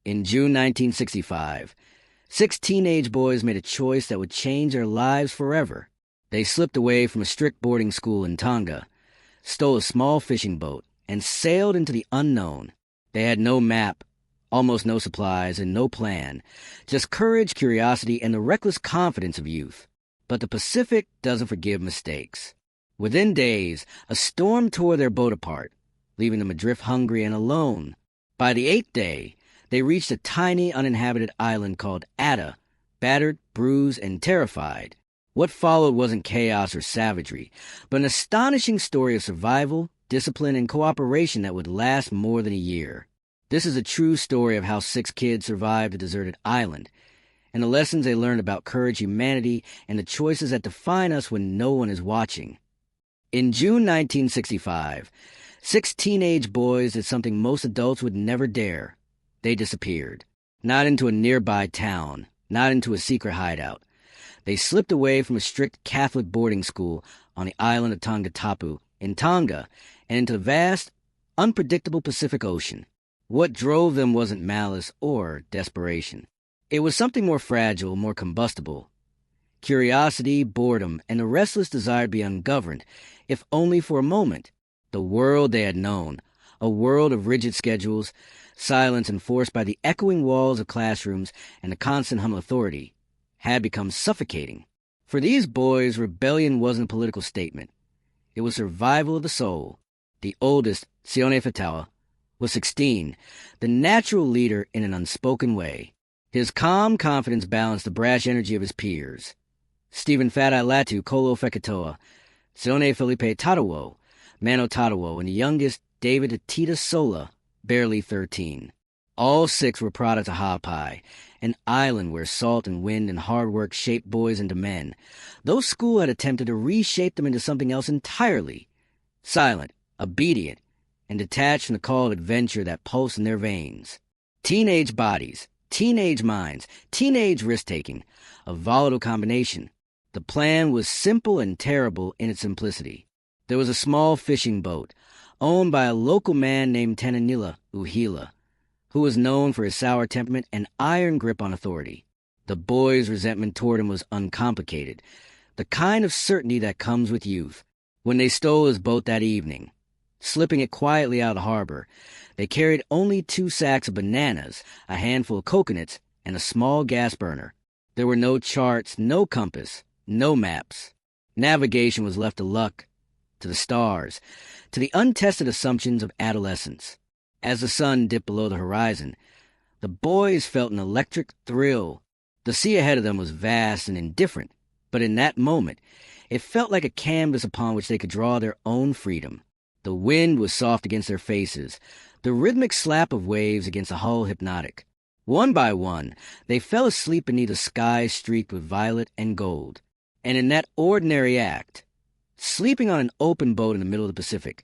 In June 1965, 6 teenage boys made a choice that would change their lives forever. They slipped away from a strict boarding school in Tonga, stole a small fishing boat, and sailed into the unknown. They had no map, almost no supplies, and no plan, just courage, curiosity, and the reckless confidence of youth. But the Pacific doesn't forgive mistakes. Within days, a storm tore their boat apart, leaving them adrift, hungry and alone. By the 8th day, they reached a tiny uninhabited island called Atta, battered, bruised, and terrified. What followed wasn't chaos or savagery, but an astonishing story of survival, discipline, and cooperation that would last more than a year. This is a true story of how 6 kids survived a deserted island, and the lessons they learned about courage, humanity, and the choices that define us when no one is watching. In June 1965, 6 teenage boys did something most adults would never dare. They disappeared. Not into a nearby town, not into a secret hideout. They slipped away from a strict Catholic boarding school on the island of Tongatapu in Tonga and into the vast, unpredictable Pacific Ocean. What drove them wasn't malice or desperation. It was something more fragile, more combustible. Curiosity, boredom, and the restless desire to be ungoverned, if only for a moment. The world they had known, a world of rigid schedules, silence enforced by the echoing walls of classrooms and the constant hum of authority, had become suffocating. For these boys, rebellion wasn't a political statement. It was survival of the soul. The oldest, Sione Fatawa, was 16, the natural leader in an unspoken way. His calm confidence balanced the brash energy of his peers. Stephen Fatai Latu Kolo Fekatoa, Sione Felipe Tatawo, Mano Tatawo, and the youngest, David Atita Sola, barely 13. All 6 were products of Hapai, an island where salt and wind and hard work shaped boys into men, though school had attempted to reshape them into something else entirely. Silent, obedient, and detached from the call of adventure that pulsed in their veins. Teenage bodies, teenage minds, teenage risk-taking, a volatile combination. The plan was simple and terrible in its simplicity. There was a small fishing boat, owned by a local man named Tenanila Uhila, who was known for his sour temperament and iron grip on authority. The boys' resentment toward him was uncomplicated, the kind of certainty that comes with youth. When they stole his boat that evening, slipping it quietly out of the harbor, they carried only 2 sacks of bananas, a handful of coconuts, and a small gas burner. There were no charts, no compass, no maps. Navigation was left to luck, to the stars, to the untested assumptions of adolescence. As the sun dipped below the horizon, the boys felt an electric thrill. The sea ahead of them was vast and indifferent, but in that moment, it felt like a canvas upon which they could draw their own freedom. The wind was soft against their faces, the rhythmic slap of waves against the hull hypnotic. One by one, they fell asleep beneath a sky streaked with violet and gold. And in that ordinary act, sleeping on an open boat in the middle of the Pacific,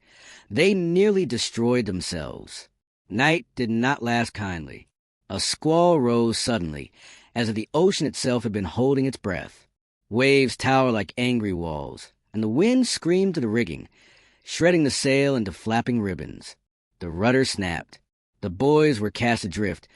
they nearly destroyed themselves. Night did not last kindly. A squall rose suddenly, as if the ocean itself had been holding its breath. Waves towered like angry walls, and the wind screamed to the rigging, shredding the sail into flapping ribbons. The rudder snapped. The boys were cast adrift,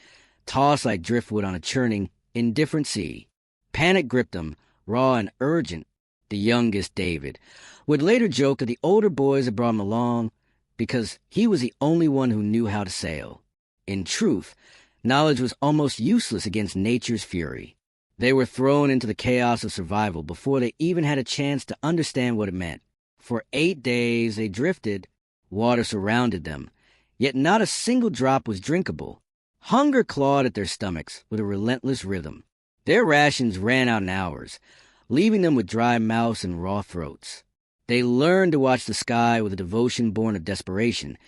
tossed like driftwood on a churning, indifferent sea. Panic gripped them, raw and urgent. The youngest, David, would later joke that the older boys had brought him along because he was the only one who knew how to sail. In truth, knowledge was almost useless against nature's fury. They were thrown into the chaos of survival before they even had a chance to understand what it meant. For 8 days they drifted. Water surrounded them, yet not a single drop was drinkable. Hunger clawed at their stomachs with a relentless rhythm. Their rations ran out in hours, leaving them with dry mouths and raw throats. They learned to watch the sky with a devotion born of desperation,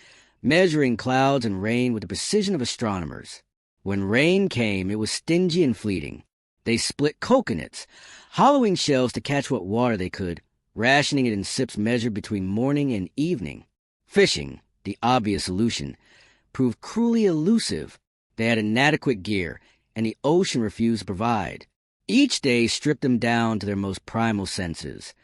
measuring clouds and rain with the precision of astronomers. When rain came, it was stingy and fleeting. They split coconuts, hollowing shells to catch what water they could, rationing it in sips measured between morning and evening. Fishing, the obvious solution, proved cruelly elusive. They had inadequate gear, and the ocean refused to provide. Each day stripped them down to their most primal senses.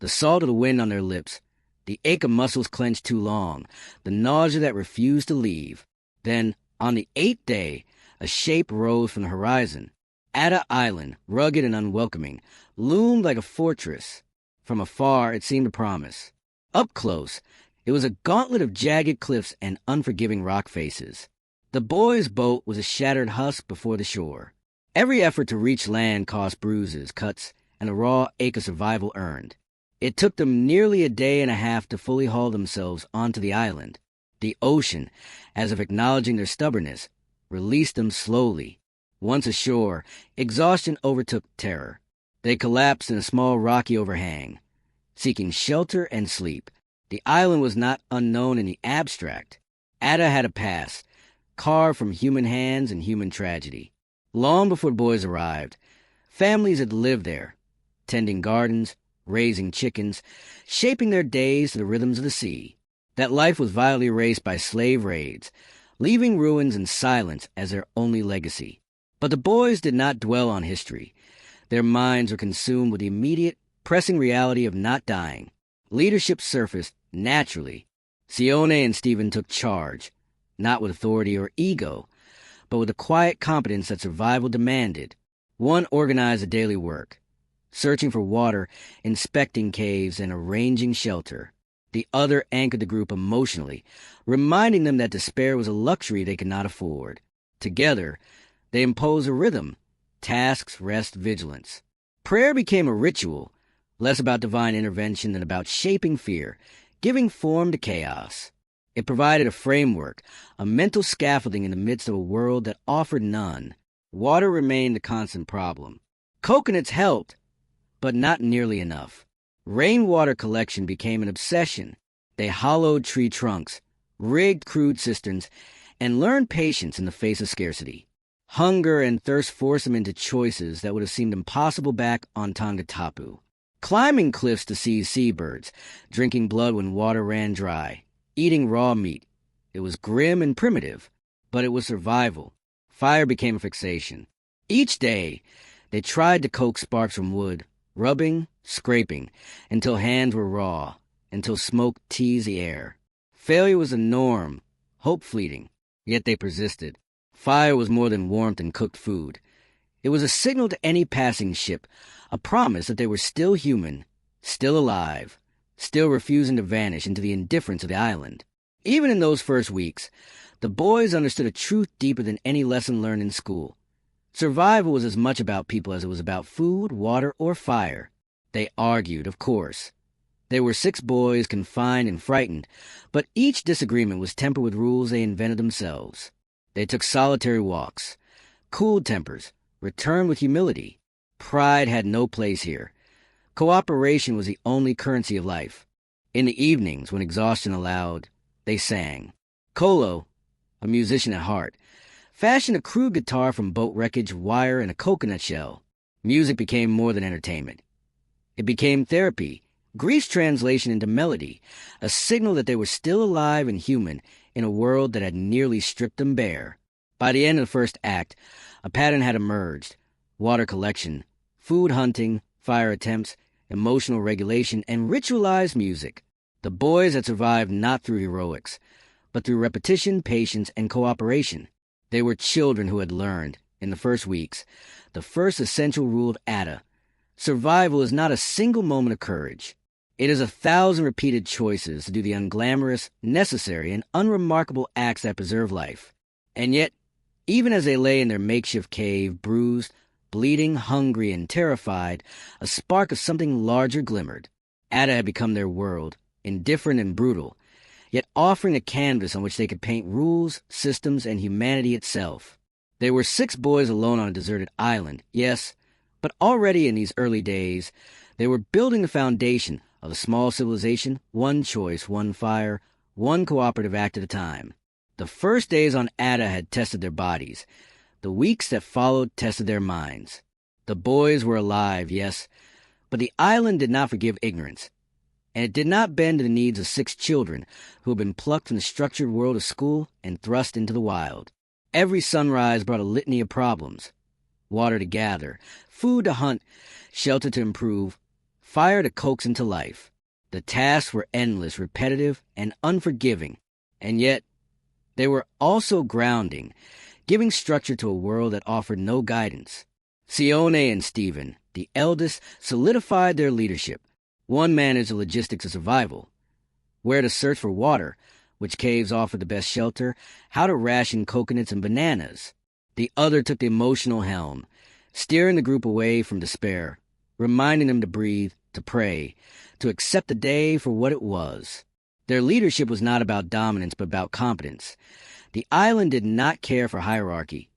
The salt of the wind on their lips, the ache of muscles clenched too long, the nausea that refused to leave. Then, on the 8th day, A shape rose from the horizon. Atta Island, rugged and unwelcoming, loomed like a fortress. From afar, it seemed a promise. Up close, it was a gauntlet of jagged cliffs and unforgiving rock faces. The boys' boat was a shattered husk before the shore. Every effort to reach land cost bruises, cuts, and a raw ache of survival earned. It took them nearly a day and a half to fully haul themselves onto the island. The ocean, as if acknowledging their stubbornness, released them slowly. Once ashore, exhaustion overtook terror. They collapsed in a small rocky overhang, seeking shelter and sleep. The island was not unknown in the abstract. Atta had a past, carved from human hands and human tragedy. Long before the boys arrived, families had lived there, tending gardens, raising chickens, shaping their days to the rhythms of the sea. That life was violently erased by slave raids, leaving ruins and silence as their only legacy. But the boys did not dwell on history. Their minds were consumed with the immediate, pressing reality of not dying. Leadership surfaced naturally. Sione and Stephen took charge, not with authority or ego, but with the quiet competence that survival demanded. One organized the daily work, searching for water, inspecting caves, and arranging shelter. The other anchored the group emotionally, reminding them that despair was a luxury they could not afford. Together, they imposed a rhythm: tasks, rest, vigilance. Prayer became a ritual, less about divine intervention than about shaping fear, giving form to chaos. It provided a framework, a mental scaffolding in the midst of a world that offered none. Water remained the constant problem. Coconuts helped, but not nearly enough. Rainwater collection became an obsession. They hollowed tree trunks, rigged crude cisterns, and learned patience in the face of scarcity. Hunger and thirst forced them into choices that would have seemed impossible back on Tonga Tapu. Climbing cliffs to seize seabirds, drinking blood when water ran dry, eating raw meat. It was grim and primitive, but it was survival. Fire became a fixation. Each day, they tried to coax sparks from wood, rubbing, scraping, until hands were raw, until smoke teased the air. Failure was the norm, hope fleeting, yet they persisted. Fire was more than warmth and cooked food. It was a signal to any passing ship, a promise that they were still human, still alive, still refusing to vanish into the indifference of the island. Even in those first weeks, the boys understood a truth deeper than any lesson learned in school. Survival was as much about people as it was about food, water, or fire. They argued, of course. There were 6 boys, confined and frightened, but each disagreement was tempered with rules they invented themselves. They took solitary walks, cooled tempers, returned with humility. Pride had no place here. Cooperation was the only currency of life. In the evenings, when exhaustion allowed, they sang. Kolo, a musician at heart, fashioned a crude guitar from boat wreckage, wire, and a coconut shell. Music became more than entertainment. It became therapy, grief's translation into melody, a signal that they were still alive and human in a world that had nearly stripped them bare. By the end of the first act, a pattern had emerged: water collection, food hunting, fire attempts, emotional regulation, and ritualized music. The boys had survived not through heroics, but through repetition, patience, and cooperation. They were children who had learned, in the first weeks, the first essential rule of Atta: survival is not a single moment of courage. It is 1,000 repeated choices to do the unglamorous, necessary, and unremarkable acts that preserve life. And yet, even as they lay in their makeshift cave, bruised, bleeding, hungry, and terrified, a spark of something larger glimmered. Atta had become their world, indifferent and brutal, yet offering a canvas on which they could paint rules, systems, and humanity itself. They were 6 boys alone on a deserted island, yes, but already in these early days, they were building the foundation of a small civilization, one choice, one fire, one cooperative act at a time. The first days on Atta had tested their bodies. The weeks that followed tested their minds. The boys were alive, yes, but the island did not forgive ignorance, and it did not bend to the needs of 6 children who had been plucked from the structured world of school and thrust into the wild. Every sunrise brought a litany of problems: water to gather, food to hunt, shelter to improve, fire to coax into life. The tasks were endless, repetitive, and unforgiving, and yet they were also grounding, giving structure to a world that offered no guidance. Sione and Stephen, the eldest, solidified their leadership. One managed the logistics of survival, where to search for water, which caves offered the best shelter, how to ration coconuts and bananas. The other took the emotional helm, steering the group away from despair, reminding them to breathe, to pray, to accept the day for what it was. Their leadership was not about dominance, but about competence. The island did not care for hierarchy,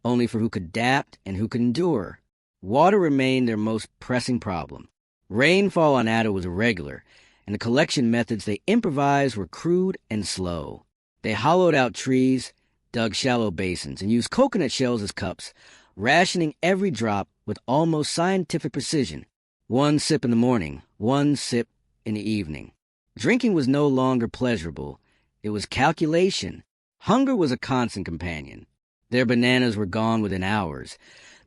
only for who could adapt and who could endure. Water remained their most pressing problem. Rainfall on Addo was irregular, and the collection methods they improvised were crude and slow. They hollowed out trees, dug shallow basins, and used coconut shells as cups, rationing every drop with almost scientific precision. 1 sip in the morning, 1 sip in the evening. Drinking was no longer pleasurable. It was calculation. Hunger was a constant companion. Their bananas were gone within hours.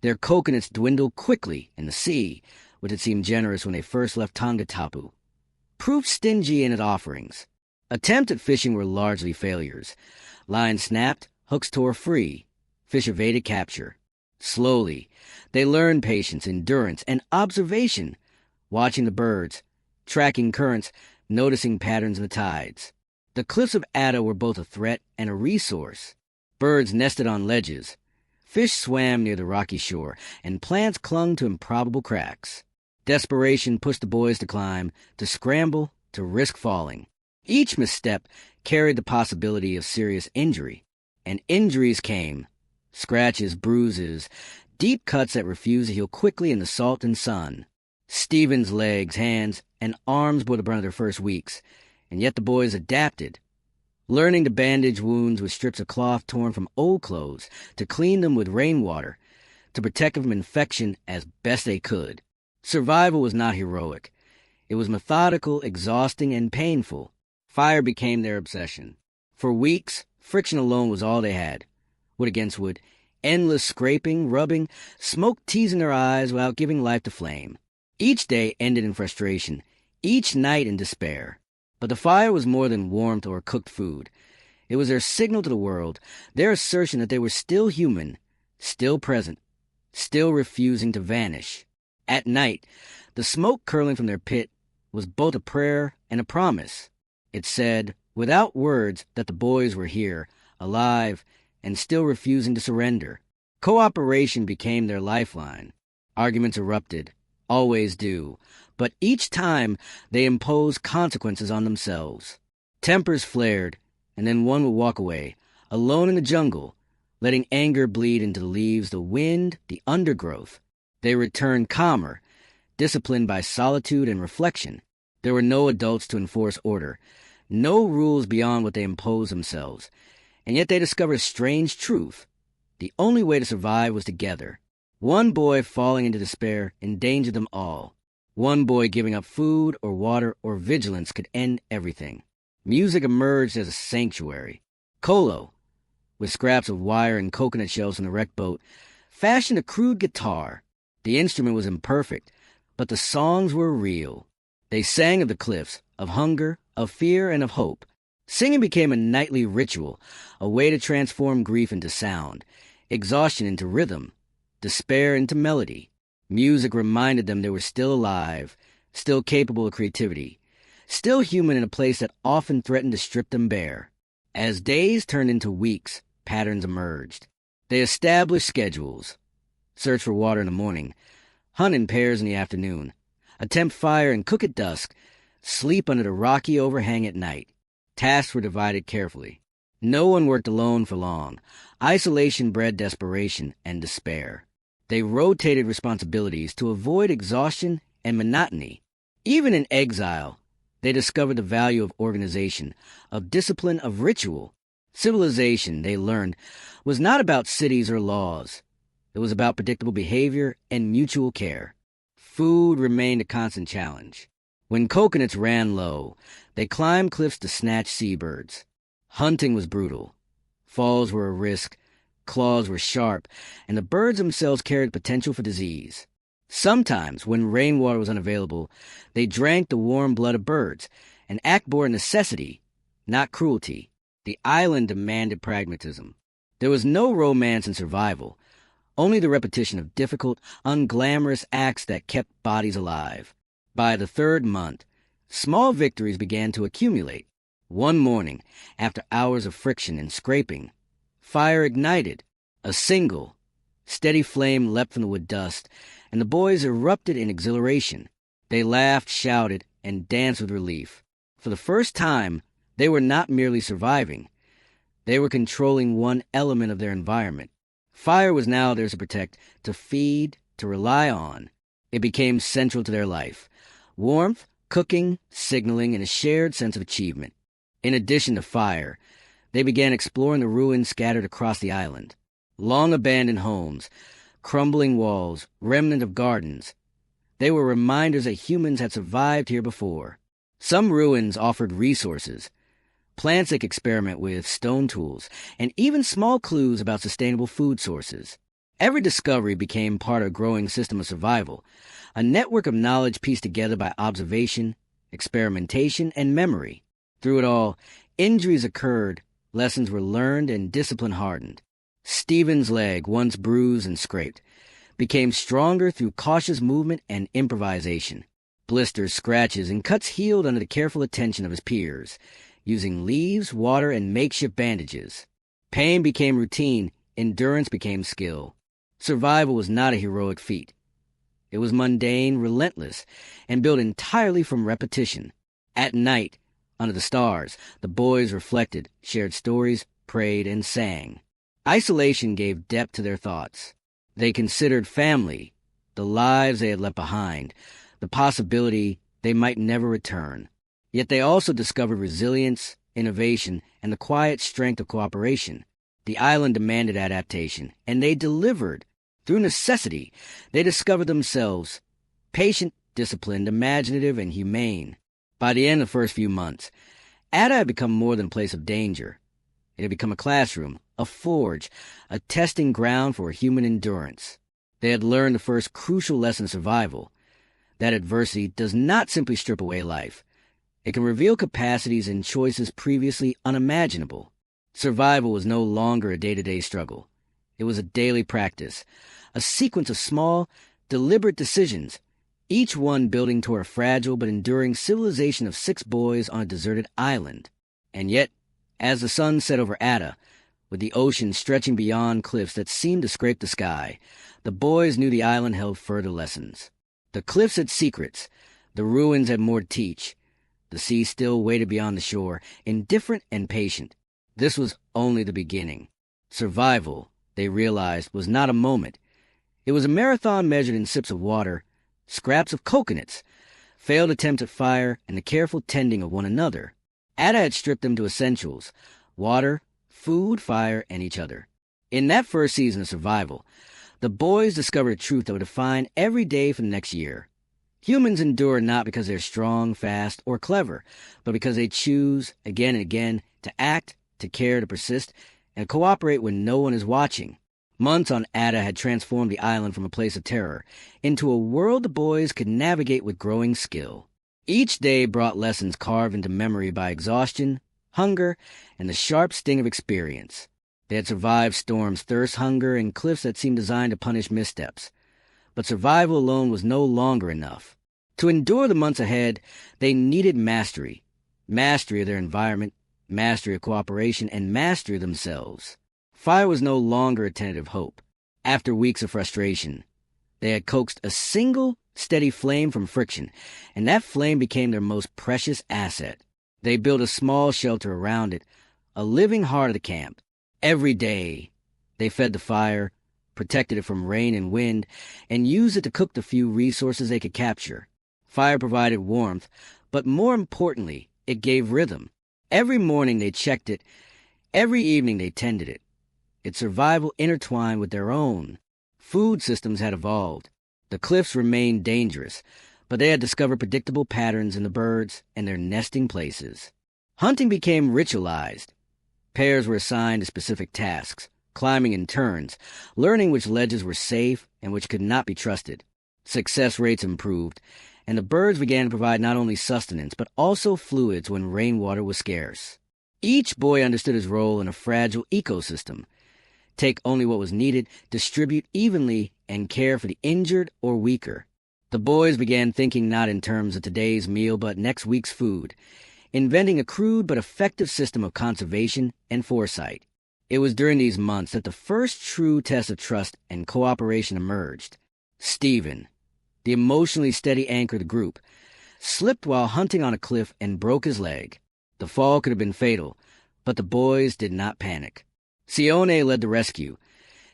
Their coconuts dwindled quickly in the sea, which had seemed generous when they first left Tongatapu. Proved stingy in its offerings. Attempts at fishing were largely failures. Lines snapped, hooks tore free. Fish evaded capture. Slowly, they learned patience, endurance, and observation, watching the birds, tracking currents, noticing patterns in the tides. The cliffs of Addo were both a threat and a resource. Birds nested on ledges. Fish swam near the rocky shore, and plants clung to improbable cracks. Desperation pushed the boys to climb, to scramble, to risk falling. Each misstep carried the possibility of serious injury, and injuries came. Scratches, bruises, deep cuts that refused to heal quickly in the salt and sun. Stephen's legs, hands, and arms bore the brunt of their first weeks, and yet the boys adapted, learning to bandage wounds with strips of cloth torn from old clothes, to clean them with rainwater, to protect them from infection as best they could. Survival was not heroic. It was methodical, exhausting, and painful. Fire became their obsession. For weeks, friction alone was all they had. Wood against wood, endless scraping, rubbing, smoke teasing their eyes without giving life to flame. Each day ended in frustration, each night in despair. But the fire was more than warmth or cooked food. It was their signal to the world, their assertion that they were still human, still present, still refusing to vanish. At night, the smoke curling from their pit was both a prayer and a promise. It said, without words, that the boys were here, alive, and still refusing to surrender. Cooperation became their lifeline. Arguments erupted, always do, but each time they imposed consequences on themselves. Tempers flared, and then one would walk away, alone in the jungle, letting anger bleed into the leaves, the wind, the undergrowth. They returned calmer, disciplined by solitude and reflection. There were no adults to enforce order, no rules beyond what they imposed themselves, and yet they discovered a strange truth. The only way to survive was together. One boy falling into despair endangered them all. One boy giving up food or water or vigilance could end everything. Music emerged as a sanctuary. Kolo, with scraps of wire and coconut shells from the wrecked boat, fashioned a crude guitar. The instrument was imperfect, but the songs were real. They sang of the cliffs, of hunger, of fear, and of hope. Singing became a nightly ritual, a way to transform grief into sound, exhaustion into rhythm, despair into melody. Music reminded them they were still alive, still capable of creativity, still human in a place that often threatened to strip them bare. As days turned into weeks, patterns emerged. They established schedules. Search for water in the morning, hunt in pairs in the afternoon, attempt fire and cook at dusk, sleep under the rocky overhang at night. Tasks were divided carefully. No one worked alone for long. Isolation bred desperation and despair. They rotated responsibilities to avoid exhaustion and monotony. Even in exile, they discovered the value of organization, of discipline, of ritual. Civilization, they learned, was not about cities or laws. It was about predictable behavior and mutual care. Food remained a constant challenge. When coconuts ran low, they climbed cliffs to snatch seabirds. Hunting was brutal. Falls were a risk, claws were sharp, and the birds themselves carried potential for disease. Sometimes, when rainwater was unavailable, they drank the warm blood of birds, an act born necessity, not cruelty. The island demanded pragmatism. There was no romance in survival, only the repetition of difficult, unglamorous acts that kept bodies alive. By the third month, small victories began to accumulate. One morning, after hours of friction and scraping, fire ignited. A single, steady flame leapt from the wood dust, and the boys erupted in exhilaration. They laughed, shouted, and danced with relief. For the first time, they were not merely surviving. They were controlling one element of their environment. Fire was now theirs to protect, to feed, to rely on. It became central to their life. Warmth, cooking, signaling, and a shared sense of achievement. In addition to fire, they began exploring the ruins scattered across the island. Long-abandoned homes, crumbling walls, remnant of gardens. They were reminders that humans had survived here before. Some ruins offered resources, plants they could experiment with, stone tools, and even small clues about sustainable food sources. Every discovery became part of a growing system of survival, a network of knowledge pieced together by observation, experimentation, and memory. Through it all, injuries occurred, lessons were learned, and discipline hardened. Stephen's leg, once bruised and scraped, became stronger through cautious movement and improvisation. Blisters, scratches, and cuts healed under the careful attention of his peers, using leaves, water, and makeshift bandages. Pain became routine, endurance became skill. Survival was not a heroic feat. It was mundane, relentless, and built entirely from repetition. At night, under the stars, the boys reflected, shared stories, prayed, and sang. Isolation gave depth to their thoughts. They considered family, the lives they had left behind, the possibility they might never return. Yet they also discovered resilience, innovation, and the quiet strength of cooperation. The island demanded adaptation, and they delivered. Through necessity, they discovered themselves patient, disciplined, imaginative, and humane. By the end of the first few months, Ada had become more than a place of danger. It had become a classroom, a forge, a testing ground for human endurance. They had learned the first crucial lesson of survival, that adversity does not simply strip away life. It can reveal capacities and choices previously unimaginable. Survival was no longer a day-to-day struggle. It was a daily practice, a sequence of small, deliberate decisions, each one building toward a fragile but enduring civilization of 6 boys on a deserted island. And yet, as the sun set over Ada, with the ocean stretching beyond cliffs that seemed to scrape the sky, the boys knew the island held further lessons. The cliffs had secrets, the ruins had more to teach. The sea still waited beyond the shore, indifferent and patient. This was only the beginning. Survival, they realized, was not a moment. It was a marathon measured in sips of water, scraps of coconuts, failed attempts at fire, and the careful tending of one another. Ada had stripped them to essentials: water, food, fire, and each other. In that first season of survival, the boys discovered a truth that would define every day for the next year. Humans endure not because they're strong, fast, or clever, but because they choose, again and again, to act, to care, to persist, and cooperate when no one is watching. Months on Ada had transformed the island from a place of terror into a world the boys could navigate with growing skill. Each day brought lessons carved into memory by exhaustion, hunger, and the sharp sting of experience. They had survived storms, thirst, hunger, and cliffs that seemed designed to punish missteps. But survival alone was no longer enough. To endure the months ahead, they needed mastery. Mastery of their environment, mastery of cooperation, and mastery of themselves. Fire was no longer a tentative hope. After weeks of frustration, they had coaxed a single, steady flame from friction, and that flame became their most precious asset. They built a small shelter around it, a living heart of the camp. Every day, they fed the fire, protected it from rain and wind, and used it to cook the few resources they could capture. Fire provided warmth, but more importantly, it gave rhythm. Every morning they checked it, every evening they tended it. Its survival intertwined with their own. Food systems had evolved. The cliffs remained dangerous, but they had discovered predictable patterns in the birds and their nesting places. Hunting became ritualized. Pairs were assigned to specific tasks, climbing in turns, learning which ledges were safe and which could not be trusted. Success rates improved, and the birds began to provide not only sustenance but also fluids when rainwater was scarce. Each boy understood his role in a fragile ecosystem. take only what was needed, distribute evenly, and care for the injured or weaker. The boys began thinking not in terms of today's meal but next week's food, inventing a crude but effective system of conservation and foresight. It was during these months that the first true test of trust and cooperation emerged. Stephen, the emotionally steady anchor of the group, slipped while hunting on a cliff and broke his leg. The fall could have been fatal, but the boys did not panic. Sione led the rescue,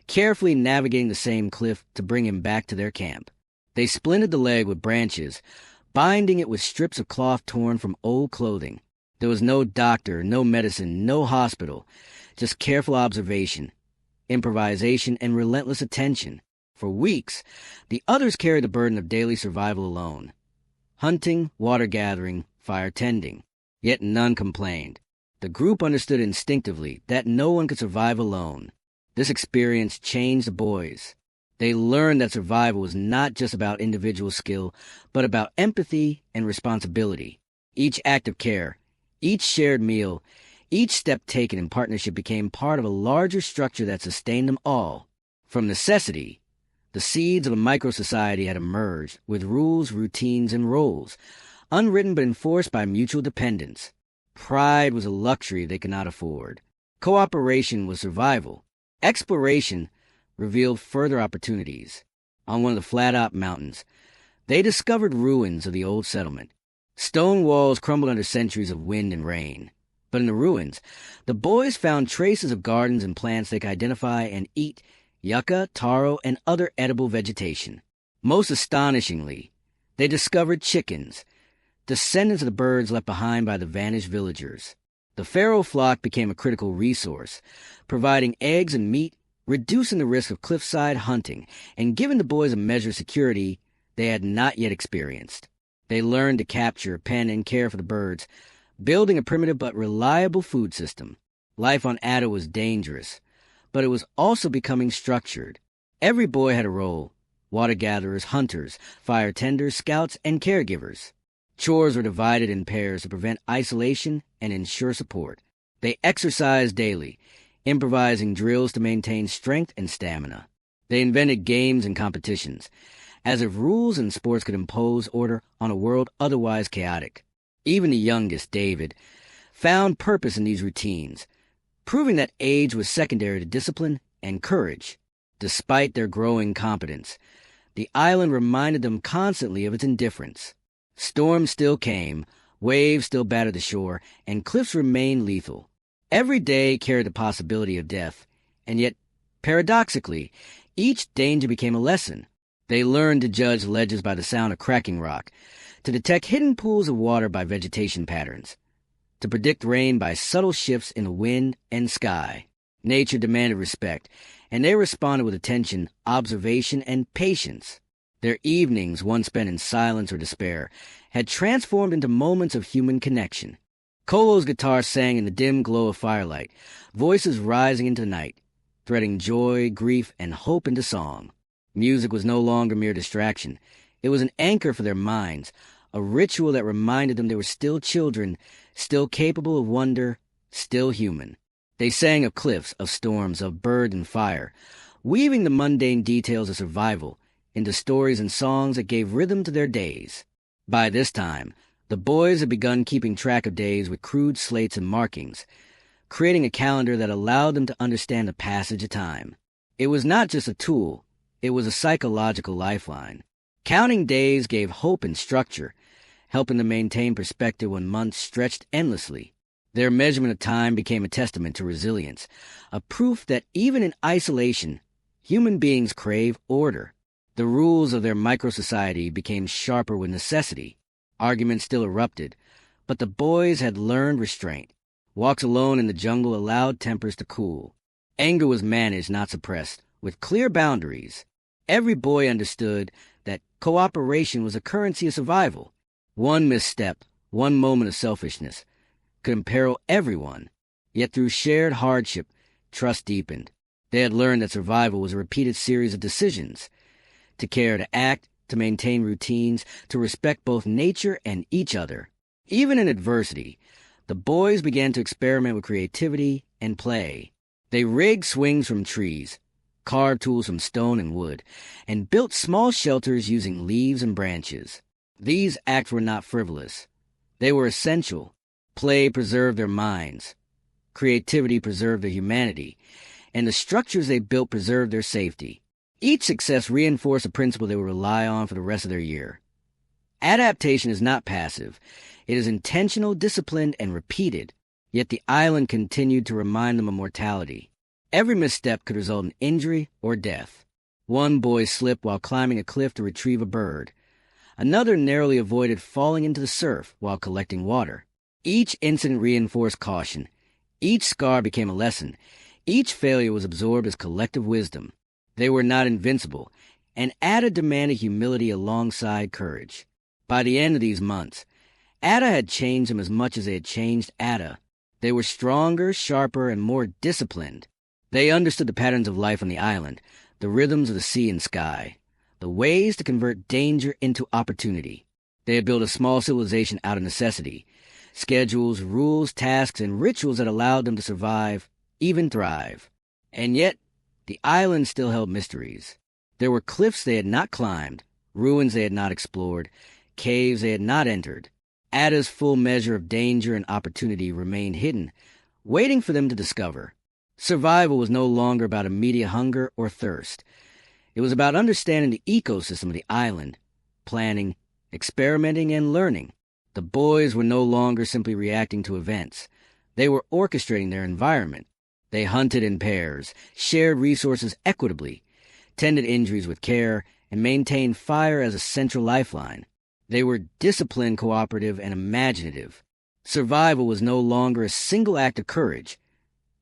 carefully navigating the same cliff to bring him back to their camp. They splinted the leg with branches, binding it with strips of cloth torn from old clothing. There was no doctor, no medicine, no hospital, just careful observation, improvisation, and relentless attention. For weeks, the others carried the burden of daily survival alone. Hunting, water gathering, fire tending. Yet none complained. The group understood instinctively that no one could survive alone. This experience changed the boys. They learned that survival was not just about individual skill, but about empathy and responsibility. Each act of care, each shared meal, each step taken in partnership became part of a larger structure that sustained them all. From necessity, the seeds of a micro-society had emerged, with rules, routines, and roles, unwritten but enforced by mutual dependence. Pride was a luxury they could not afford. Cooperation was survival. Exploration revealed further opportunities. On one of the Flat-Top Mountains, they discovered ruins of the old settlement. Stone walls crumbled under centuries of wind and rain. But in the ruins, the boys found traces of gardens and plants they could identify and eat: yucca, taro, and other edible vegetation. Most astonishingly, they discovered chickens, descendants of the birds left behind by the vanished villagers. The pharaoh flock became a critical resource, providing eggs and meat, reducing the risk of cliffside hunting, and giving the boys a measure of security they had not yet experienced. They learned to capture, pen, and care for the birds, building a primitive but reliable food system. Life on Addo was dangerous, but it was also becoming structured. Every boy had a role: water gatherers, hunters, fire tenders, scouts, and caregivers. Chores were divided in pairs to prevent isolation and ensure support. They exercised daily, improvising drills to maintain strength and stamina. They invented games and competitions, as if rules and sports could impose order on a world otherwise chaotic. Even the youngest, David, found purpose in these routines, proving that age was secondary to discipline and courage. Despite their growing competence, the island reminded them constantly of its indifference. Storms still came, waves still battered the shore, and cliffs remained lethal. Every day carried the possibility of death, and yet, paradoxically, each danger became a lesson. They learned to judge ledges by the sound of cracking rock, to detect hidden pools of water by vegetation patterns, to predict rain by subtle shifts in the wind and sky. Nature demanded respect, and they responded with attention, observation, and patience. Their evenings, once spent in silence or despair, had transformed into moments of human connection. Kolo's guitar sang in the dim glow of firelight, voices rising into the night, threading joy, grief, and hope into song. Music was no longer mere distraction. It was an anchor for their minds, a ritual that reminded them they were still children, still capable of wonder, still human. They sang of cliffs, of storms, of bird and fire, weaving the mundane details of survival into stories and songs that gave rhythm to their days. By this time, the boys had begun keeping track of days with crude slates and markings, creating a calendar that allowed them to understand the passage of time. It was not just a tool, it was a psychological lifeline. Counting days gave hope and structure, helping them maintain perspective when months stretched endlessly. Their measurement of time became a testament to resilience, a proof that even in isolation, human beings crave order. The rules of their micro-society became sharper with necessity. Arguments still erupted, but the boys had learned restraint. Walks alone in the jungle allowed tempers to cool. Anger was managed, not suppressed, with clear boundaries. Every boy understood that cooperation was a currency of survival. One misstep, one moment of selfishness, could imperil everyone. Yet through shared hardship, trust deepened. They had learned that survival was a repeated series of decisions: to care, to act, to maintain routines, to respect both nature and each other. Even in adversity, the boys began to experiment with creativity and play. They rigged swings from trees, carved tools from stone and wood, and built small shelters using leaves and branches. These acts were not frivolous. They were essential. Play preserved their minds. Creativity preserved their humanity. And the structures they built preserved their safety. Each success reinforced a principle they would rely on for the rest of their year. Adaptation is not passive. It is intentional, disciplined, and repeated. Yet the island continued to remind them of mortality. Every misstep could result in injury or death. One boy slipped while climbing a cliff to retrieve a bird. Another narrowly avoided falling into the surf while collecting water. Each incident reinforced caution. Each scar became a lesson. Each failure was absorbed as collective wisdom. They were not invincible, and Ada demanded humility alongside courage. By the end of these months, Ada had changed them as much as they had changed Ada. They were stronger, sharper, and more disciplined. They understood the patterns of life on the island, the rhythms of the sea and sky, the ways to convert danger into opportunity. They had built a small civilization out of necessity, schedules, rules, tasks, and rituals that allowed them to survive, even thrive. And yet, the island still held mysteries. There were cliffs they had not climbed, ruins they had not explored, caves they had not entered. Ada's full measure of danger and opportunity remained hidden, waiting for them to discover. Survival was no longer about immediate hunger or thirst. It was about understanding the ecosystem of the island, planning, experimenting, and learning. The boys were no longer simply reacting to events. They were orchestrating their environment. They hunted in pairs, shared resources equitably, tended injuries with care, and maintained fire as a central lifeline. They were disciplined, cooperative, and imaginative. Survival was no longer a single act of courage.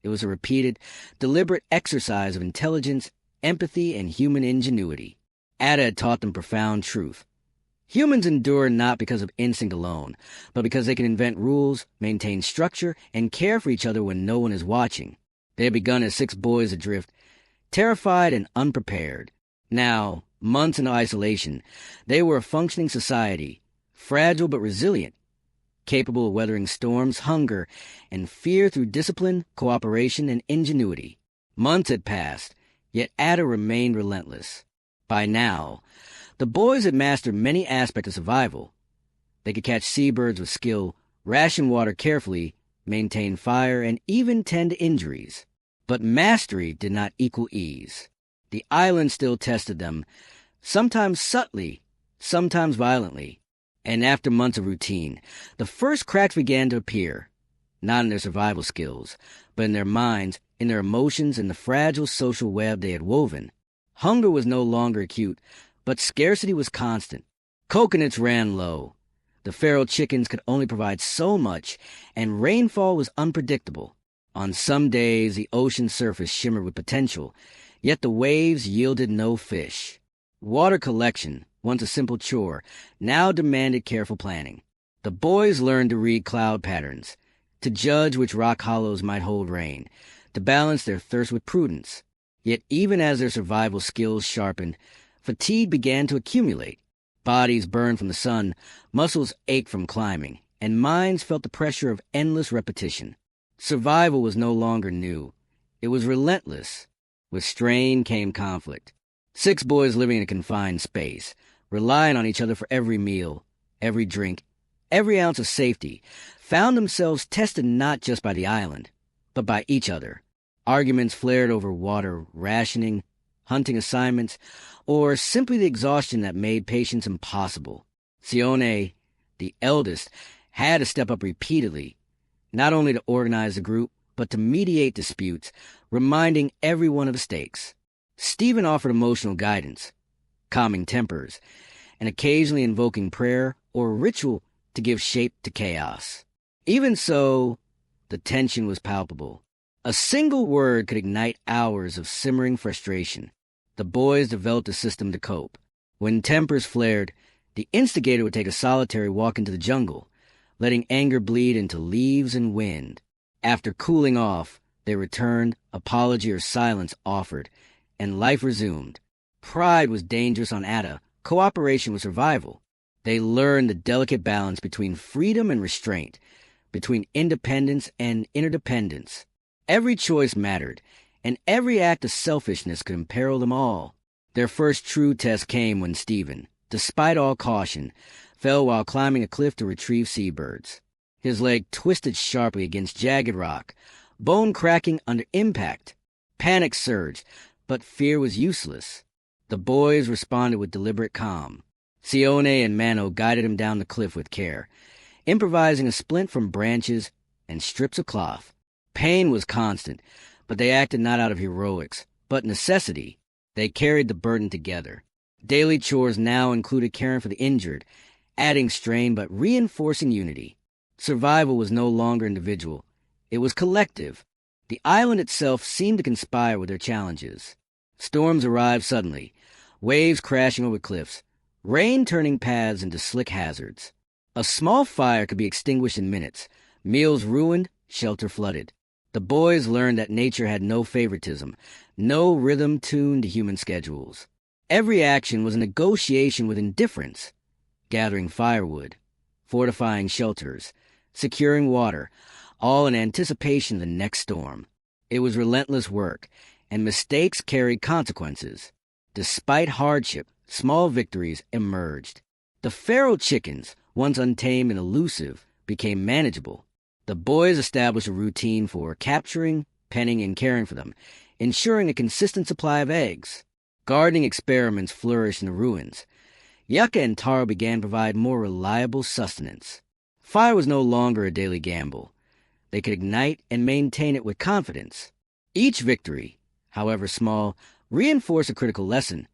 It was a repeated, deliberate exercise of intelligence, empathy, and human ingenuity. Ada had taught them profound truth. Humans endure not because of instinct alone, but because they can invent rules, maintain structure, and care for each other when no one is watching. They had begun as 6 boys adrift, terrified and unprepared. Now, months in isolation, they were a functioning society, fragile but resilient, capable of weathering storms, hunger, and fear through discipline, cooperation, and ingenuity. Months had passed, yet Ada remained relentless. By now, the boys had mastered many aspects of survival. They could catch seabirds with skill, ration water carefully, maintain fire, and even tend to injuries. But mastery did not equal ease. The island still tested them, sometimes subtly, sometimes violently. And after months of routine, the first cracks began to appear, not in their survival skills, but in their minds, in their emotions, in the fragile social web they had woven. Hunger was no longer acute, but scarcity was constant. Coconuts ran low. The feral chickens could only provide so much, and rainfall was unpredictable. On some days, the ocean surface shimmered with potential, yet the waves yielded no fish. Water collection, once a simple chore, now demanded careful planning. The boys learned to read cloud patterns, to judge which rock hollows might hold rain, to balance their thirst with prudence. Yet even as their survival skills sharpened, fatigue began to accumulate. Bodies burned from the sun, muscles ached from climbing, and minds felt the pressure of endless repetition. Survival was no longer new. It was relentless. With strain came conflict. 6 boys living in a confined space, relying on each other for every meal, every drink, every ounce of safety, found themselves tested not just by the island, but by each other. Arguments flared over water rationing, hunting assignments, or simply the exhaustion that made patience impossible. Sione, the eldest, had to step up repeatedly, not only to organize the group, but to mediate disputes, reminding everyone of the stakes. Stephen offered emotional guidance, calming tempers, and occasionally invoking prayer or ritual to give shape to chaos. Even so, the tension was palpable. A single word could ignite hours of simmering frustration. The boys developed a system to cope. When tempers flared, the instigator would take a solitary walk into the jungle, letting anger bleed into leaves and wind. After cooling off, they returned, apology or silence offered, and life resumed. Pride was dangerous on Ada, cooperation was survival. They learned the delicate balance between freedom and restraint, between independence and interdependence. Every choice mattered, and every act of selfishness could imperil them all. Their first true test came when Stephen, despite all caution, fell while climbing a cliff to retrieve seabirds. His leg twisted sharply against jagged rock, bone cracking under impact. Panic surged, but fear was useless. The boys responded with deliberate calm. Sione and Mano guided him down the cliff with care, improvising a splint from branches and strips of cloth. Pain was constant, but they acted not out of heroics, but necessity. They carried the burden together. Daily chores now included caring for the injured, adding strain but reinforcing unity. Survival was no longer individual. It was collective. The island itself seemed to conspire with their challenges. Storms arrived suddenly, waves crashing over cliffs, rain turning paths into slick hazards. A small fire could be extinguished in minutes, meals ruined, shelter flooded. The boys learned that nature had no favoritism, no rhythm tuned to human schedules. Every action was a negotiation with indifference. Gathering firewood, fortifying shelters, securing water, all in anticipation of the next storm. It was relentless work, and mistakes carried consequences. Despite hardship, small victories emerged. The feral chickens, once untamed and elusive, became manageable. The boys established a routine for capturing, penning, and caring for them, ensuring a consistent supply of eggs. Gardening experiments flourished in the ruins. Yucca and taro began to provide more reliable sustenance. Fire was no longer a daily gamble. They could ignite and maintain it with confidence. Each victory, however small, reinforced a critical lesson.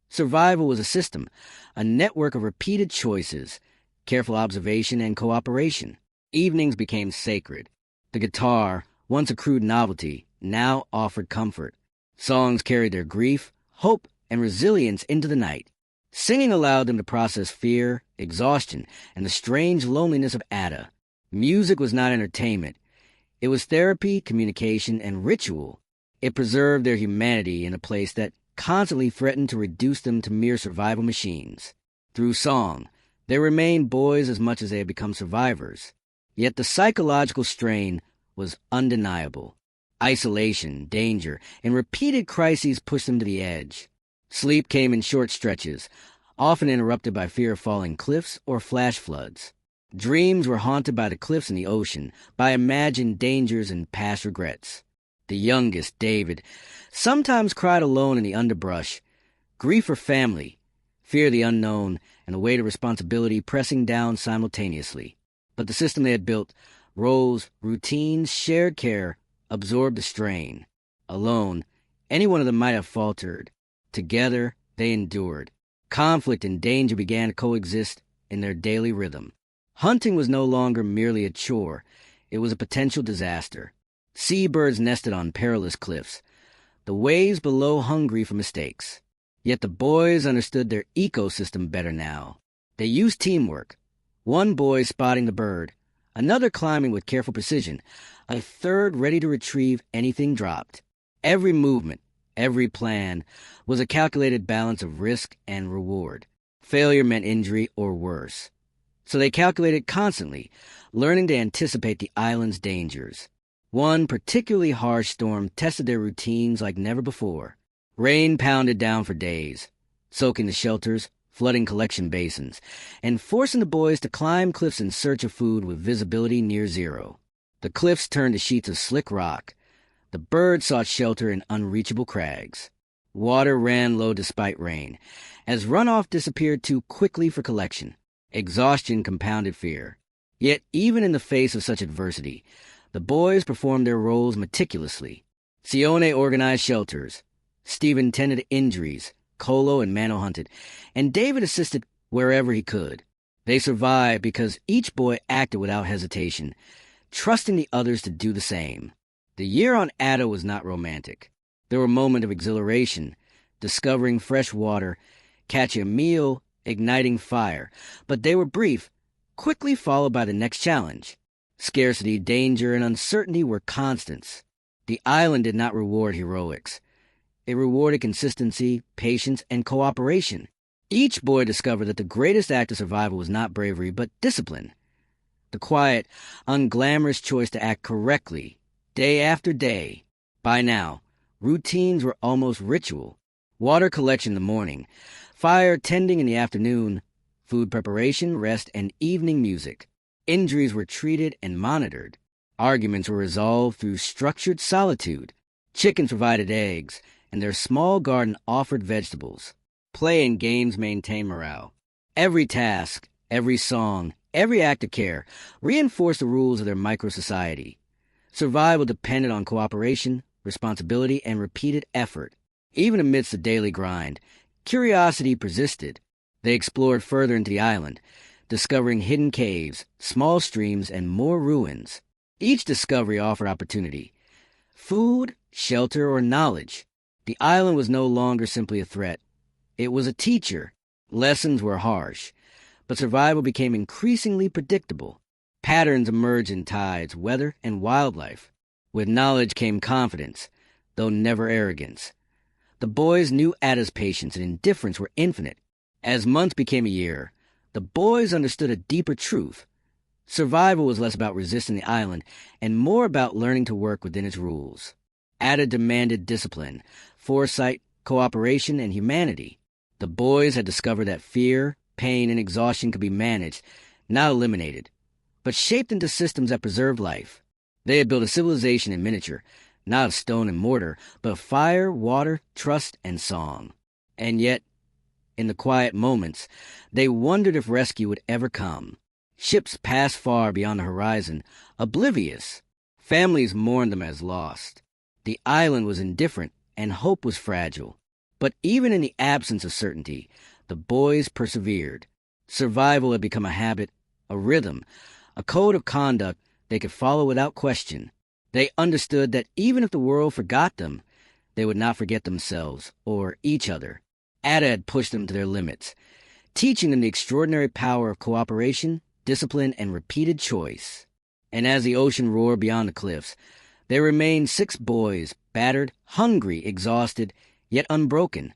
Survival was a system, a network of repeated choices, careful observation, and cooperation. Evenings became sacred. The guitar, once a crude novelty, now offered comfort. Songs carried their grief, hope, and resilience into the night. Singing allowed them to process fear, exhaustion, and the strange loneliness of Ada. Music was not entertainment. It was therapy, communication, and ritual. It preserved their humanity in a place that constantly threatened to reduce them to mere survival machines. Through song, they remained boys as much as they had become survivors. Yet the psychological strain was undeniable. Isolation, danger, and repeated crises pushed them to the edge. Sleep came in short stretches, often interrupted by fear of falling cliffs or flash floods. Dreams were haunted by the cliffs and the ocean, by imagined dangers and past regrets. The youngest, David, sometimes cried alone in the underbrush, grief for family, fear of the unknown, and the weight of responsibility pressing down simultaneously. But the system they had built, roles, routines, shared care, absorbed the strain. Alone, any one of them might have faltered. Together, they endured. Conflict and danger began to coexist in their daily rhythm. Hunting was no longer merely a chore. It was a potential disaster. Seabirds nested on perilous cliffs. The waves below hungry for mistakes. Yet the boys understood their ecosystem better now. They used teamwork. One boy spotting the bird, another climbing with careful precision, a third ready to retrieve anything dropped. Every movement, every plan, was a calculated balance of risk and reward. Failure meant injury or worse. So they calculated constantly, learning to anticipate the island's dangers. One particularly harsh storm tested their routines like never before. Rain pounded down for days, soaking the shelters, flooding collection basins, and forcing the boys to climb cliffs in search of food with visibility near zero. The cliffs turned to sheets of slick rock. The birds sought shelter in unreachable crags. Water ran low despite rain, as runoff disappeared too quickly for collection. Exhaustion compounded fear. Yet even in the face of such adversity, the boys performed their roles meticulously. Sione organized shelters. Stephen tended to injuries. Kolo and Mano hunted, and David assisted wherever he could. They survived because each boy acted without hesitation, trusting the others to do the same. The year on Ada was not romantic. There were moments of exhilaration, discovering fresh water, catching a meal, igniting fire, but they were brief, quickly followed by the next challenge. Scarcity, danger, and uncertainty were constants. The island did not reward heroics. It rewarded consistency, patience, and cooperation. Each boy discovered that the greatest act of survival was not bravery, but discipline. The quiet, unglamorous choice to act correctly, day after day. By now, Routines were almost ritual. Water collection in the morning, fire tending in the afternoon, food preparation, rest, and evening music. Injuries were treated and monitored. Arguments were resolved through structured solitude. Chickens provided eggs, and their small garden offered vegetables. Play and games maintained morale. Every task, every song, every act of care reinforced the rules of their micro-society. Survival depended on cooperation, responsibility, and repeated effort. Even amidst the daily grind, curiosity persisted. They explored further into the island, discovering hidden caves, small streams, and more ruins. Each discovery offered opportunity. Food, shelter, or knowledge. The island was no longer simply a threat. It was a teacher. Lessons were harsh, but survival became increasingly predictable. Patterns emerged in tides, weather, and wildlife. With knowledge came confidence, though never arrogance. The boys knew Ada's patience and indifference were infinite. As months became a year, the boys understood a deeper truth. Survival was less about resisting the island and more about learning to work within its rules. Ada demanded discipline, foresight, cooperation, and humanity. The boys had discovered that fear, pain, and exhaustion could be managed, not eliminated, but shaped into systems that preserved life. They had built a civilization in miniature, not of stone and mortar, but of fire, water, trust, and song. And yet, in the quiet moments, they wondered if rescue would ever come. Ships passed far beyond the horizon, oblivious. Families mourned them as lost. The island was indifferent, and hope was fragile. But even in the absence of certainty, the boys persevered. Survival had become a habit, a rhythm, a code of conduct they could follow without question. They understood that even if the world forgot them, they would not forget themselves or each other. Ada had pushed them to their limits, teaching them the extraordinary power of cooperation, discipline, and repeated choice. And as the ocean roared beyond the cliffs, there remained 6 boys, battered, hungry, exhausted, yet unbroken.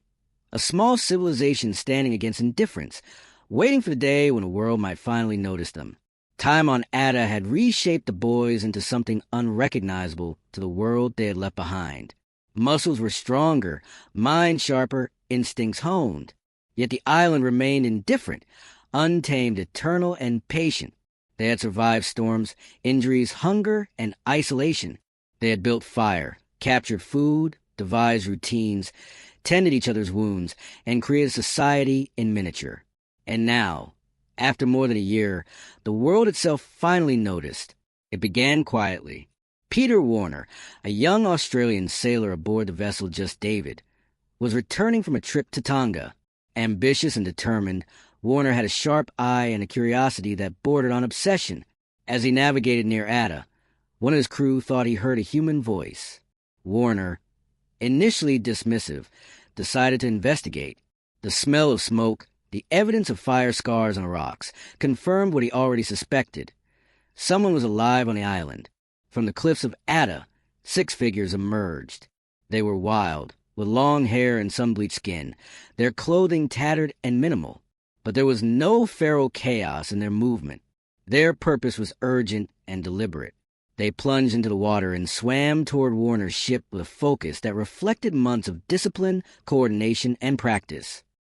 A small civilization standing against indifference, waiting for the day when the world might finally notice them. Time on Ada had reshaped the boys into something unrecognizable to the world they had left behind. Muscles were stronger, minds sharper, instincts honed. Yet the island remained indifferent, untamed, eternal, and patient. They had survived storms, injuries, hunger, and isolation. They had built fire, captured food, devised routines, tended each other's wounds, and created society in miniature. And now, after more than a year, the world itself finally noticed. It began quietly. Peter Warner, a young Australian sailor aboard the vessel Just David, was returning from a trip to Tonga. Ambitious and determined, Warner had a sharp eye and a curiosity that bordered on obsession. As he navigated near Ada, one of his crew thought he heard a human voice. Warner, initially dismissive, decided to investigate. The smell of smoke, the evidence of fire scars on the rocks, confirmed what he already suspected. Someone was alive on the island. From the cliffs of Ada, 6 figures emerged. They were wild, with long hair and sun-bleached skin, their clothing tattered and minimal. But there was no feral chaos in their movement. Their purpose was urgent and deliberate. They plunged into the water and swam toward Warner's ship with a focus that reflected months of discipline, coordination, and practice.